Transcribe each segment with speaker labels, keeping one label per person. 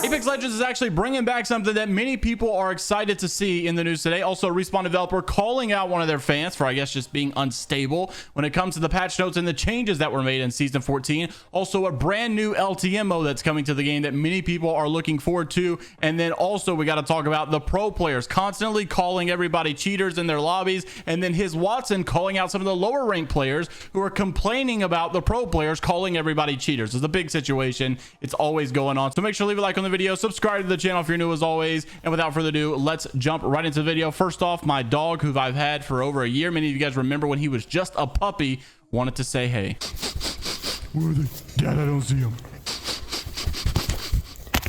Speaker 1: Apex Legends is actually bringing back something that many people are excited to see in the news today. Also, a Respawn developer calling out one of their fans for, I guess, just being unstable when it comes to the patch notes and the changes that were made in Season 14. Also, a brand new LTM mode that's coming to the game that many people are looking forward to. And then also, we got to talk about the pro players constantly calling everybody cheaters in their lobbies. And then his Watson calling out some of the lower ranked players who are complaining about the pro players calling everybody cheaters. It's a big situation. It's always going on. So make sure to leave a like on the video, subscribe to the channel if you're new as always, and without further ado, let's jump right into the video. First off, my dog, who I've had for over a year, many of you guys remember when he was just a puppy, wanted to say hey.
Speaker 2: Where are they? Dad, I don't see him.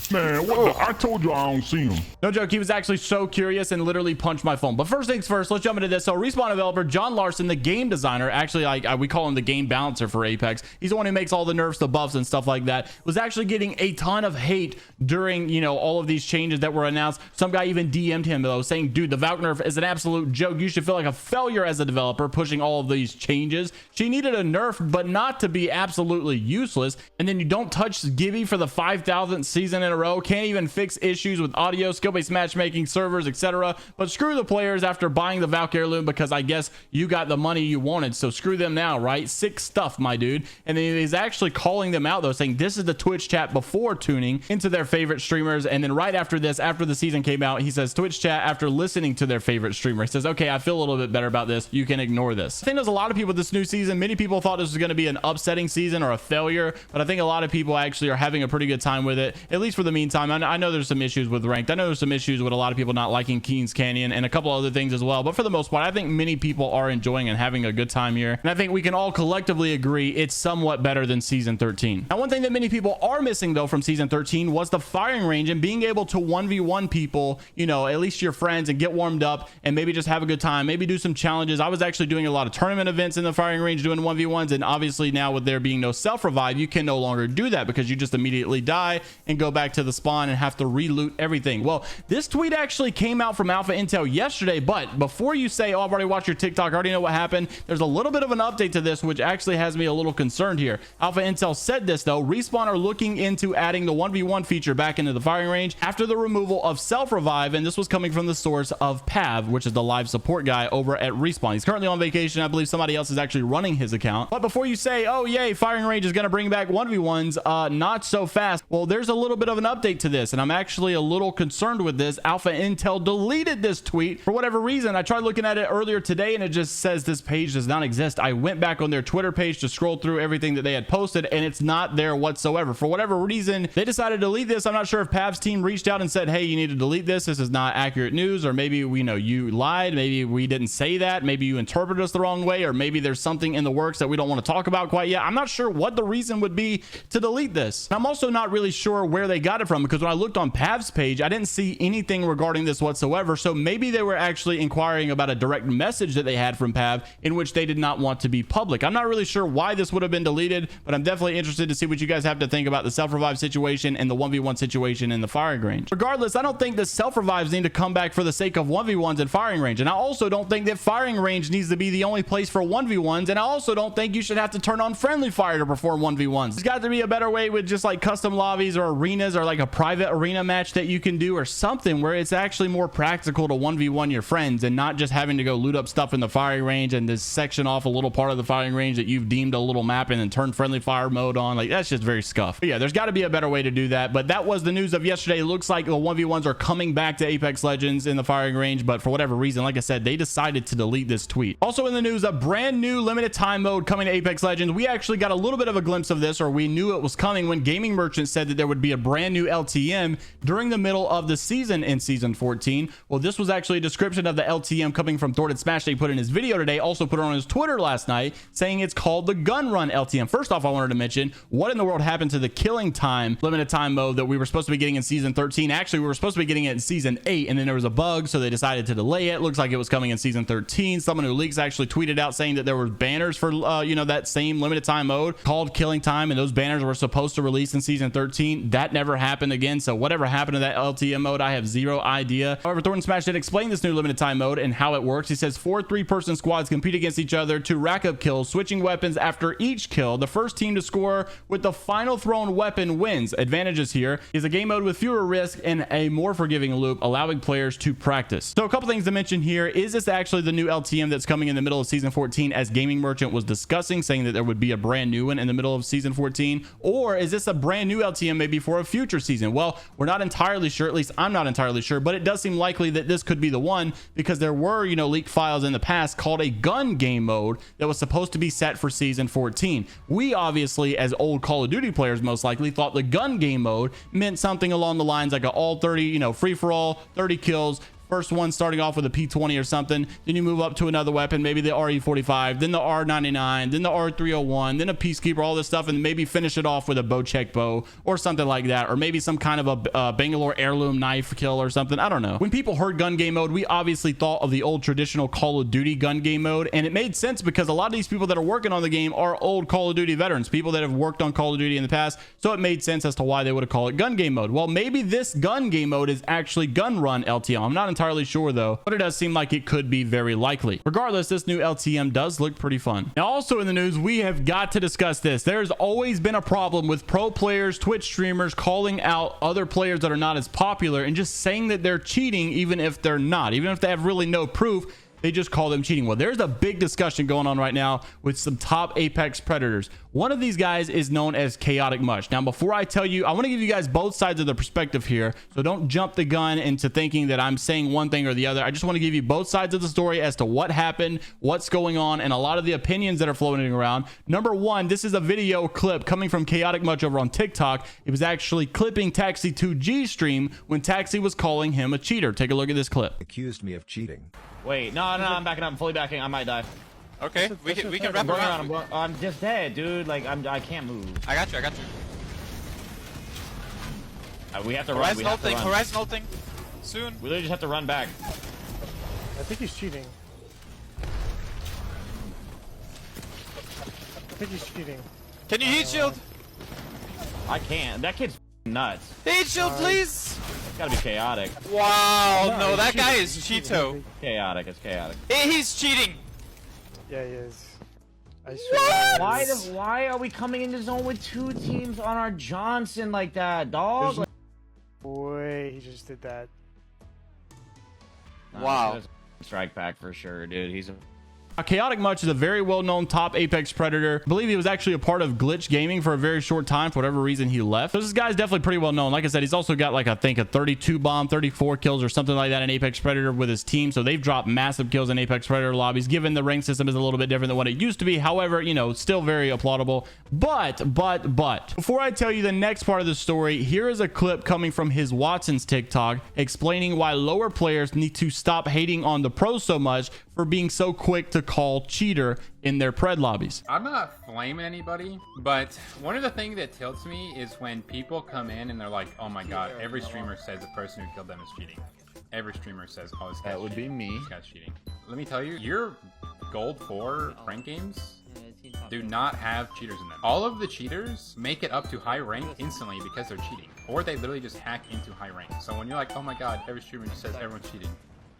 Speaker 2: Man, what the? I told you I don't see him.
Speaker 1: No joke, he was actually so curious and literally punched my phone. But first things first, let's jump into this. So Respawn developer John Larson, the game designer, actually we call him the game balancer for Apex. He's the one who makes all the nerfs, the buffs, and stuff like that. Was actually getting a ton of hate during, you know, all of these changes that were announced. Some guy even DM'd him though, saying, dude, the Valk nerf is an absolute joke. You should feel like a failure as a developer pushing all of these changes. She needed a nerf, but not to be absolutely useless. And then you don't touch Gibby for the 5,000th season in a row. Can't even fix issues with audio, skill-based matchmaking, servers, etc. But screw the players after buying the Valk heirloom, because I guess you got the money you wanted, so screw them now, right? Sick stuff, my dude. And then he's actually calling them out though, saying this is the Twitch chat before tuning into their favorite streamers. And then right after this, after the season came out, he says Twitch chat after listening to their favorite streamer. He says, okay, I feel a little bit better about this. You can ignore this. I think there's a lot of people this new season. Many people thought this was going to be an upsetting season or a failure, but I think a lot of people actually are having a pretty good time with it, at least for the meantime. I know there's some issues with ranked. I know there's some issues with a lot of people not liking Keen's Canyon and a couple other things as well, but for the most part, I think many people are enjoying and having a good time here. And I think we can all collectively agree it's somewhat better than Season 13. Now, one thing that many people are missing though from Season 13 was the firing range and being able to 1v1 people, you know, at least your friends, and get warmed up and maybe just have a good time, maybe do some challenges. I was actually doing a lot of tournament events in the firing range doing 1v1s, and obviously now with there being no self-revive, you can no longer do that because you just immediately die and go back to the spawn and have to reloot everything. Well, this tweet actually came out from Alpha Intel yesterday, but before you say, oh, I've already watched your TikTok, I already know what happened, there's a little bit of an update to this, which actually has me a little concerned here. Alpha Intel said this though: Respawn are looking into adding the 1v1 feature back into the firing range after the removal of self-revive, and this was coming from the source of Pav, which is the live support guy over at Respawn. He's currently on vacation. I believe somebody else is actually running his account. But before you say, oh yay, firing range is going to bring back 1v1s, not so fast. Well, there's a little bit of an update to this, and I'm actually a little concerned with this. Alpha Intel deleted this tweet for whatever reason. I tried looking at it earlier today and it just says this page does not exist. I went back on their Twitter page to scroll through everything that they had posted, and it's not there whatsoever. For whatever reason, they decided to delete this. I'm not sure if Pav's team reached out and said, hey, you need to delete this. This is not accurate news, or maybe we know you lied. Maybe we didn't say that. Maybe you interpreted us the wrong way, or maybe there's something in the works that we don't want to talk about quite yet. I'm not sure what the reason would be to delete this. I'm also not really sure where they got it from, because when I looked on Pav's page, I didn't see anything regarding this whatsoever. So maybe they were actually inquiring about a direct message that they had from Pav in which they did not want to be public. I'm not really sure why this would have been deleted, but I'm definitely interested to see what you guys have to think about the self-revive situation and the 1v1 situation in the firing range. Regardless, I don't think the self-revives need to come back for the sake of 1v1s in firing range, and I also don't think that firing range needs to be the only place for 1v1s, and I also don't think you should have to turn on friendly fire to perform 1v1s. There's got to be a better way with just like custom lobbies or arenas, or like a private arena match that you can do, or something where it's actually more practical to 1v1 your friends and not just having to go loot up stuff in the firing range and just section off a little part of the firing range that you've deemed a little map and then turn friendly fire mode on. Like, that's just very scuffed. But yeah, there's got to be a better way to do that. But that was the news of yesterday. It looks like the 1v1s are coming back to Apex Legends in the firing range, but for whatever reason, like I said, they decided to delete this tweet. Also in the news, a brand new limited time mode coming to Apex Legends. We actually got a little bit of a glimpse of this, or we knew it was coming when Gaming Merchant said that there would be a brand new LTM during the middle of the season in Season 14. Well, this was actually a description of the LTM coming from Thornton Smash that he put in his video today, also put it on his Twitter last night, saying it's called the Gun Run LTM. First off, I wanted to mention what in the world happened to the Killing Time limited time mode that we were supposed to be getting in Season 13. Actually, we were supposed to be getting it in Season 8, and then there was a bug, so they decided to delay it. Looks like it was coming in Season 13. Someone who leaks actually tweeted out saying that there were banners for you know, that same limited time mode called Killing Time, and those banners were supposed to release in Season 13. That never never happened again. So whatever happened to that LTM mode, I have zero idea. However, Thornton Smash did explain this new limited time mode and how it works. He says 4 3-person squads compete against each other to rack up kills, switching weapons after each kill. The first team to score with the final thrown weapon wins. Advantages here is a game mode with fewer risks and a more forgiving loop, allowing players to practice. So a couple things to mention here. Is this actually the new LTM that's coming in the middle of season 14, as Gaming Merchant was discussing, saying that there would be a brand new one in the middle of season 14? Or is this a brand new LTM maybe for a future season? Well, we're not entirely sure. At least I'm not entirely sure, but it does seem likely that this could be the one, because there were, you know, leaked files in the past called a gun game mode that was supposed to be set for season 14. We obviously, as old Call of Duty players, most likely thought the gun game mode meant something along the lines like a all 30, you know, free for all, 30 kills. First one starting off with a P20 or something, then you move up to another weapon, maybe the RE45, then the R99, then the R301, then a Peacekeeper, all this stuff, and maybe finish it off with a Bocek bow or something like that, or maybe some kind of a Bangalore heirloom knife kill or something. I don't know. When people heard gun game mode, we obviously thought of the old traditional Call of Duty gun game mode, and it made sense because a lot of these people that are working on the game are old Call of Duty veterans, people that have worked on Call of Duty in the past, so it made sense as to why they would have called it gun game mode. Well, maybe this gun game mode is actually gun run LTM. I'm not entirely sure though, but it does seem like it could be very likely. Regardless, this new LTM does look pretty fun. Now, also in the news, we have got to discuss this. There's always been a problem with pro players, Twitch streamers calling out other players that are not as popular and just saying that they're cheating, even if they're not, even if they have really no proof. They just call them cheating. Well, there's a big discussion going on right now with some top Apex predators. One of these guys is known as Chaotic Much. Now, before I tell you, I want to give you guys both sides of the perspective here, so don't jump the gun into thinking that I'm saying one thing or the other. I just want to give you both sides of the story as to what happened, what's going on, and a lot of the opinions that are floating around. Number one, this is a video clip coming from Chaotic Much over on TikTok. It was actually clipping Taxi 2G's stream when Taxi was calling him a cheater. Take a look at this clip.
Speaker 3: Accused me of cheating.
Speaker 4: Wait, no, I'm backing up. I'm fully backing. I might die.
Speaker 5: Okay, we can wrap around.
Speaker 4: I'm just dead, dude. Like I can't move.
Speaker 5: I got you.
Speaker 4: We have to run.
Speaker 5: Horizon ulting. Soon.
Speaker 4: We literally just have to run back.
Speaker 6: I think he's cheating.
Speaker 5: Can you heat shield?
Speaker 4: I can't. That kid's nuts.
Speaker 5: Heat shield, please.
Speaker 4: It's gotta be chaotic.
Speaker 5: Wow, no, that guy is Cheeto.
Speaker 4: Chaotic. It's chaotic.
Speaker 5: He's cheating.
Speaker 6: Yeah, he is. I swear.
Speaker 4: Why are we coming in the zone with 2 teams on our Johnson like that, dog?
Speaker 6: Boy, he just did that.
Speaker 5: Wow.
Speaker 4: Strike pack for sure, dude. He's a
Speaker 1: Chaotic Much is a very well-known top Apex predator. I believe he was actually a part of Glytch Gaming for a very short time. For whatever reason, he left. So this guy's definitely pretty well known. Like I said, he's also got, like, I think a 32 bomb, 34 kills or something like that in Apex Predator with his team. So they've dropped massive kills in Apex Predator lobbies, given the rank system is a little bit different than what it used to be. However, you know, still very applaudable. But before I tell you the next part of the story, here is a clip coming from his Watson's TikTok explaining why lower players need to stop hating on the pros so much for being so quick to call cheater in their pred lobbies.
Speaker 7: I'm not flaming anybody, but one of the things that tilts me is when people come in and they're like, oh my god, every streamer says the person who killed them is cheating. Every streamer says, oh, this guy's
Speaker 4: That would
Speaker 7: cheating.
Speaker 4: be me.
Speaker 7: This guy's cheating. Let me tell you, your gold 4 rank games do not have cheaters in them. All of the cheaters make it up to high rank instantly because they're cheating, or they literally just hack into high rank. So when you're like, oh my god, every streamer just says everyone's cheating.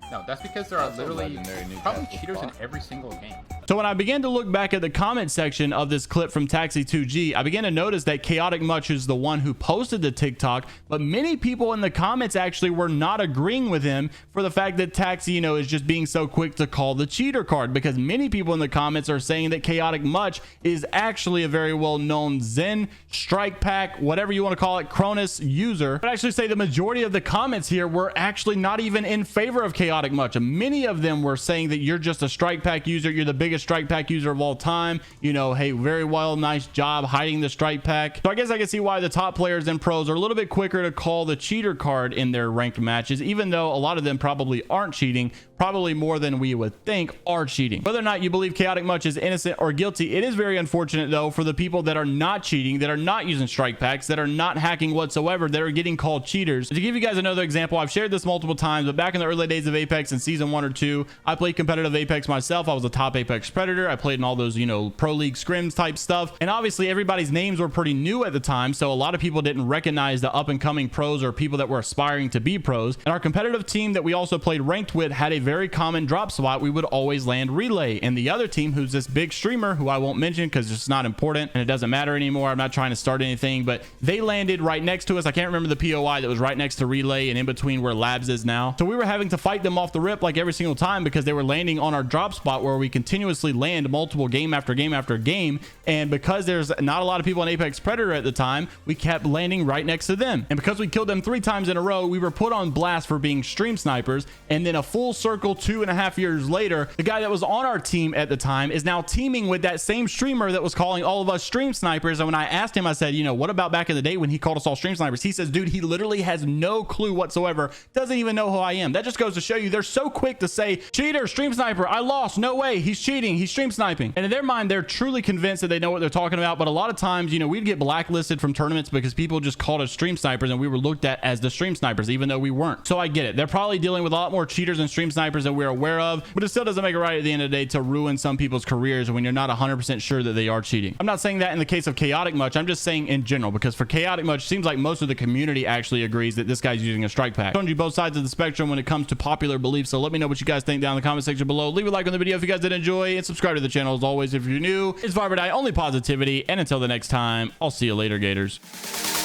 Speaker 7: No, that's because there are literally probably cheaters in every single game.
Speaker 1: So when I began to look back at the comment section of this clip from Taxi 2G, I began to notice that Chaotic Much is the one who posted the TikTok, but many people in the comments actually were not agreeing with him for the fact that Taxi, you know, is just being so quick to call the cheater card, because many people in the comments are saying that Chaotic Much is actually a very well-known Zen, Strike Pack, whatever you want to call it, Cronus user. But actually say the majority of the comments here were actually not even in favor of Chaotic Much. And many of them were saying that you're just a Strike Pack user, you're the biggest Strike Pack user of all time, you know, hey, very well, nice job hiding the Strike Pack. So I guess I can see why the top players and pros are a little bit quicker to call the cheater card in their ranked matches, even though a lot of them probably aren't cheating. probably more than we would think, are cheating. Whether or not you believe Chaotic Much is innocent or guilty, it is very unfortunate though for the people that are not cheating, that are not using strike packs, that are not hacking whatsoever, that are getting called cheaters. To give you guys another example, I've shared this multiple times, but back in the early days of Apex in season 1 or 2, I played competitive Apex myself. I was a top Apex Predator. I played in all those, you know, Pro League scrims type stuff. And obviously everybody's names were pretty new at the time. So a lot of people didn't recognize the up and coming pros or people that were aspiring to be pros. And our competitive team that we also played ranked with had a very common drop spot. We would always land relay. And the other team, who's this big streamer who I won't mention because it's not important and it doesn't matter anymore. I'm not trying to start anything, but they landed right next to us. I can't remember the POI that was right next to relay and in between where labs is now. So we were having to fight them off the rip like every single time because they were landing on our drop spot where we continuously land multiple game after game after game. And because there's not a lot of people in Apex Predator at the time, we kept landing right next to them. And because we killed them 3 times in a row, we were put on blast for being stream snipers. And then a full circle 2.5 years later, the guy that was on our team at the time is now teaming with that same streamer that was calling all of us stream snipers. And when I asked him, I said, you know, what about back in the day when he called us all stream snipers? He says, dude, he literally has no clue whatsoever, doesn't even know who I am. That just goes to show you they're so quick to say, cheater, stream sniper, I lost, no way, he's cheating, he's stream sniping. And in their mind, they're truly convinced that they know what they're talking about. But a lot of times, you know, we'd get blacklisted from tournaments because people just called us stream snipers and we were looked at as the stream snipers, even though we weren't. So I get it. They're probably dealing with a lot more cheaters and stream snipers than we're aware of, but it still doesn't make it right at the end of the day to ruin some people's careers when you're not 100% sure that they are cheating. I'm not saying that in the case of Chaotic Much. I'm just saying in general, because for Chaotic Much, seems like most of the community actually agrees that this guy's using a strike pack. Showing you both sides of the spectrum when it comes to popular beliefs. So let me know what you guys think down in the comment section below. Leave a like on the video if you guys did enjoy, and subscribe to the channel as always if you're new. It's Viber Die, only positivity, and until the next time, I'll see you later, Gators.